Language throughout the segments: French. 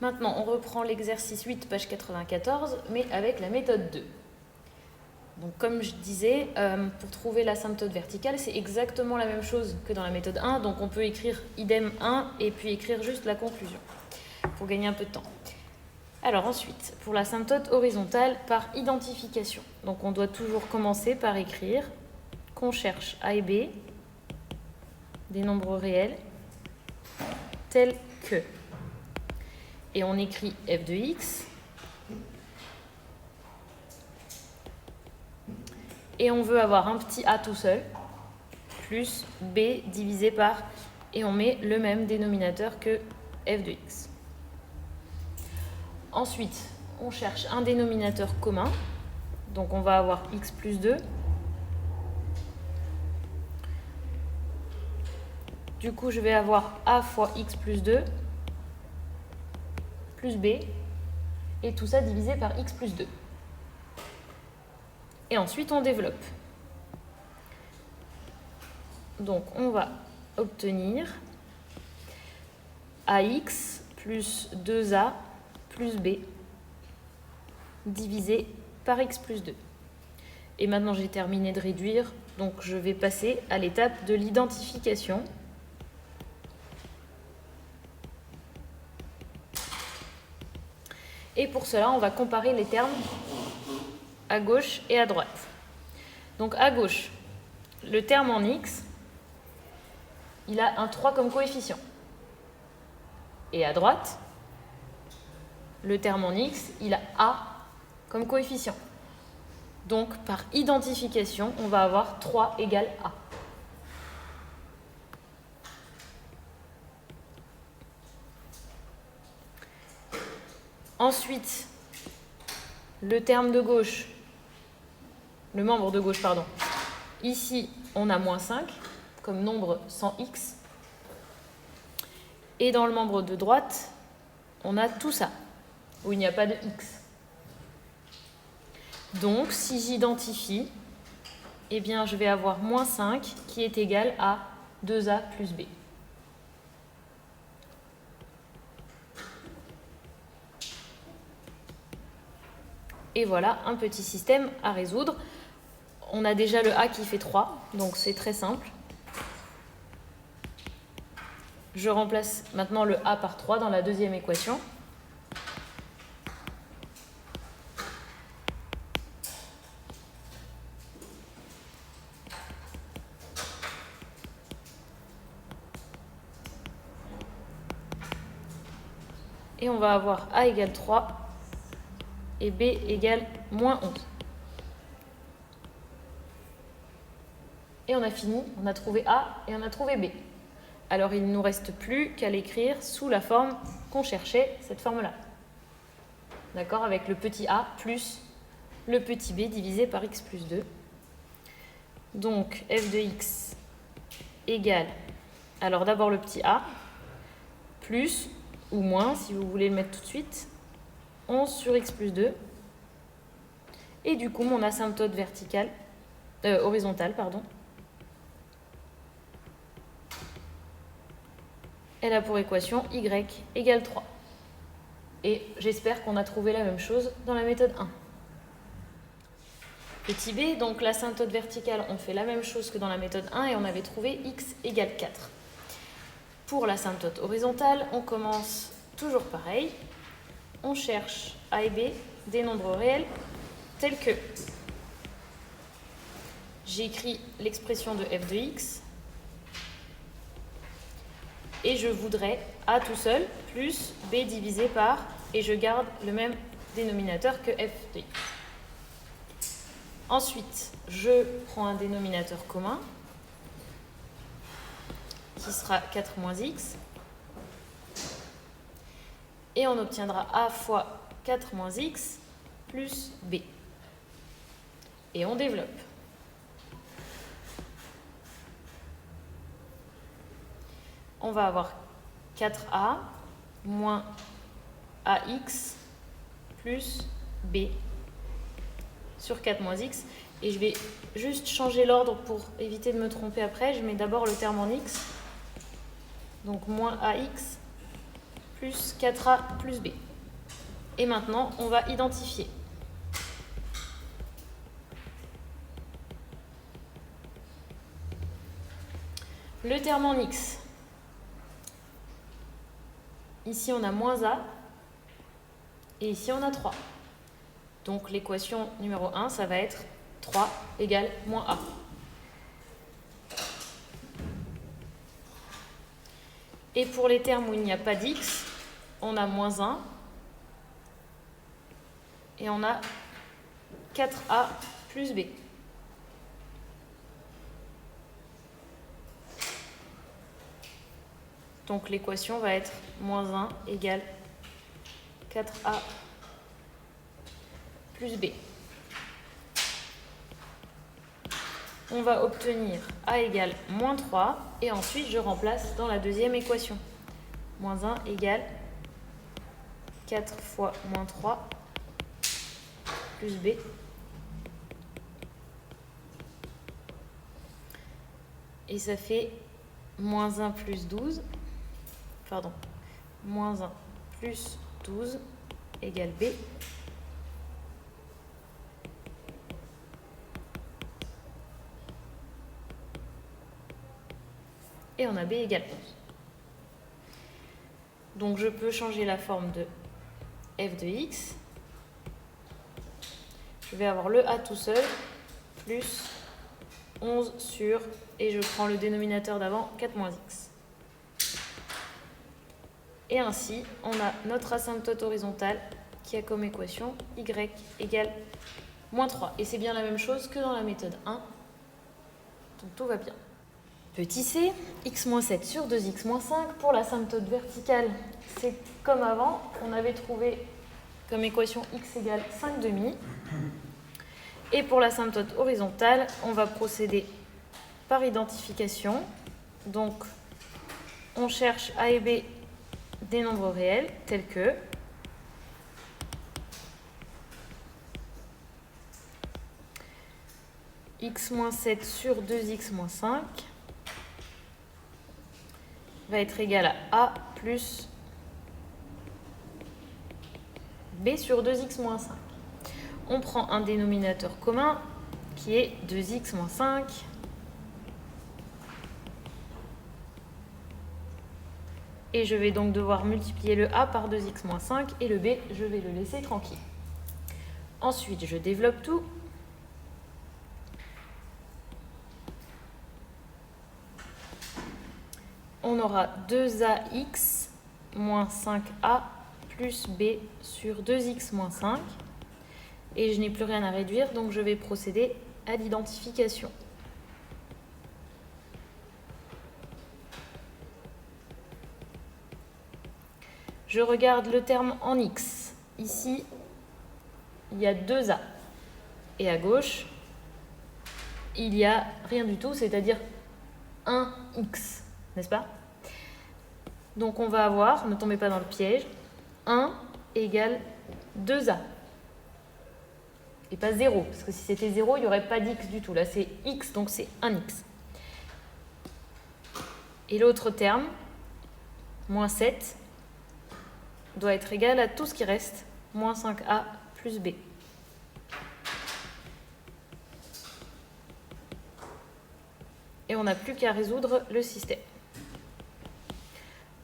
Maintenant, on reprend l'exercice 8, page 94, mais avec la méthode 2. Donc, comme je disais, pour trouver l'asymptote verticale, c'est exactement la même chose que dans la méthode 1. Donc, on peut écrire idem 1 et puis écrire juste la conclusion pour gagner un peu de temps. Alors ensuite, pour l'asymptote horizontale par identification. Donc, on doit toujours commencer par écrire qu'on cherche A et B, des nombres réels, tels que... Et on écrit f de x. Et on veut avoir un petit a tout seul, plus b divisé par... Et on met le même dénominateur que f de x. Ensuite, on cherche un dénominateur commun. Donc on va avoir x plus 2. Du coup, je vais avoir a fois x plus 2 plus b, et tout ça divisé par x plus 2. Et ensuite, on développe. Donc, on va obtenir ax plus 2a plus b divisé par x plus 2. Et maintenant, j'ai terminé de réduire, donc je vais passer à l'étape de l'identification. Et pour cela, on va comparer les termes à gauche et à droite. Donc à gauche, le terme en x, il a un 3 comme coefficient. Et à droite, le terme en x, il a a comme coefficient. Donc par identification, on va avoir 3 égale a. Ensuite, le terme de gauche, le membre de gauche, pardon. Ici, on a moins 5 comme nombre sans x. Et dans le membre de droite, on a tout ça, où il n'y a pas de x. Donc, si j'identifie, eh bien, je vais avoir moins 5 qui est égal à 2a plus b. Et voilà un petit système à résoudre. On a déjà le a qui fait 3, donc c'est très simple. Je remplace maintenant le a par 3 dans la deuxième équation. Et on va avoir a égale 3 et b égale moins 11. Et on a fini, on a trouvé a et on a trouvé b. Alors il ne nous reste plus qu'à l'écrire sous la forme qu'on cherchait, cette forme-là. D'accord? Avec le petit a plus le petit b divisé par x plus 2. Donc f de x égale, alors d'abord le petit a, plus ou moins, si vous voulez le mettre tout de suite, 11 sur x plus 2. Et du coup, mon asymptote horizontale, elle a pour équation y égale 3. Et j'espère qu'on a trouvé la même chose dans la méthode 1. Petit b, donc l'asymptote verticale, on fait la même chose que dans la méthode 1 et on avait trouvé x égale 4. Pour l'asymptote horizontale, on commence toujours pareil. On cherche a et b des nombres réels tels que... J'écris l'expression de f de x et je voudrais a tout seul plus b divisé par, et je garde le même dénominateur que f de x. Ensuite, je prends un dénominateur commun qui sera 4 moins x. Et on obtiendra a fois 4 moins x plus b. Et on développe. On va avoir 4a moins ax plus b sur 4 moins x. Et je vais juste changer l'ordre pour éviter de me tromper après. Je mets d'abord le terme en x. Donc moins ax plus 4a plus b. Et maintenant, on va identifier. Le terme en x. Ici, on a moins a. Et ici, on a 3. Donc, l'équation numéro 1, ça va être 3 égale moins a. Et pour les termes où il n'y a pas d'x, on a moins 1. Et on a 4a plus b. Donc l'équation va être moins 1 égale 4a plus b. On va obtenir a égale moins 3 et ensuite je remplace dans la deuxième équation. Moins 1 égale 4 fois moins 3 plus b. Et ça fait moins 1 plus 12. Pardon. Moins 1 plus 12 égale b. Et on a b égale 11. Donc je peux changer la forme de f de x. Je vais avoir le a tout seul, plus 11 sur, et je prends le dénominateur d'avant, 4 moins x. Et ainsi, on a notre asymptote horizontale qui a comme équation y égale moins 3. Et c'est bien la même chose que dans la méthode 1. Donc tout va bien. Petit c, x-7 sur 2x-5. Pour l'asymptote verticale, c'est comme avant. On avait trouvé comme équation x égale 5 demi. Et pour l'asymptote horizontale, on va procéder par identification. Donc, on cherche a et b des nombres réels, tels que x-7 sur 2x-5 va être égal à a plus b sur 2x-5. On prend un dénominateur commun qui est 2x-5 et je vais donc devoir multiplier le a par 2x-5 et le b, je vais le laisser tranquille. Ensuite, je développe tout. On aura 2ax moins 5a plus b sur 2x moins 5. Et je n'ai plus rien à réduire, donc je vais procéder à l'identification. Je regarde le terme en x. Ici, il y a 2a. Et à gauche, il n'y a rien du tout, c'est-à-dire 1x, n'est-ce pas? Donc on va avoir, ne tombez pas dans le piège, 1 égale 2a. Et pas 0, parce que si c'était 0, il n'y aurait pas d'x du tout. Là, c'est x, donc c'est 1x. Et l'autre terme, moins 7, doit être égal à tout ce qui reste, moins 5a plus b. Et on n'a plus qu'à résoudre le système.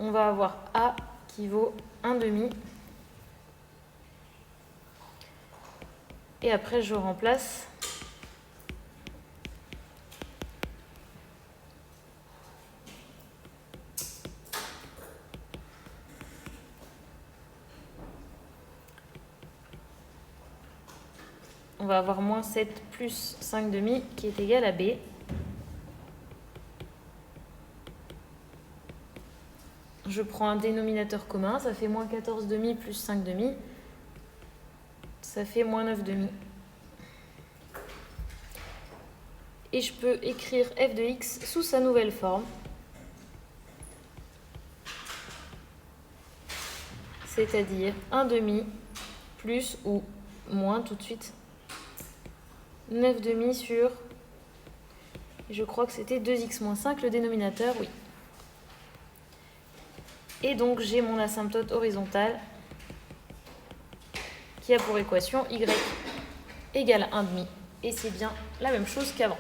On va avoir a qui vaut 1 demi. Et après, je remplace. On va avoir moins 7 plus 5 demi qui est égal à b. Je prends un dénominateur commun, ça fait moins 14 demi plus 5 demi. Ça fait moins 9 demi. Et je peux écrire f de x sous sa nouvelle forme. C'est-à-dire 1 demi plus ou moins tout de suite 9 demi sur, je crois que c'était 2x moins 5, le dénominateur, oui. Et donc j'ai mon asymptote horizontale qui a pour équation y égale 1,5. Et c'est bien la même chose qu'avant.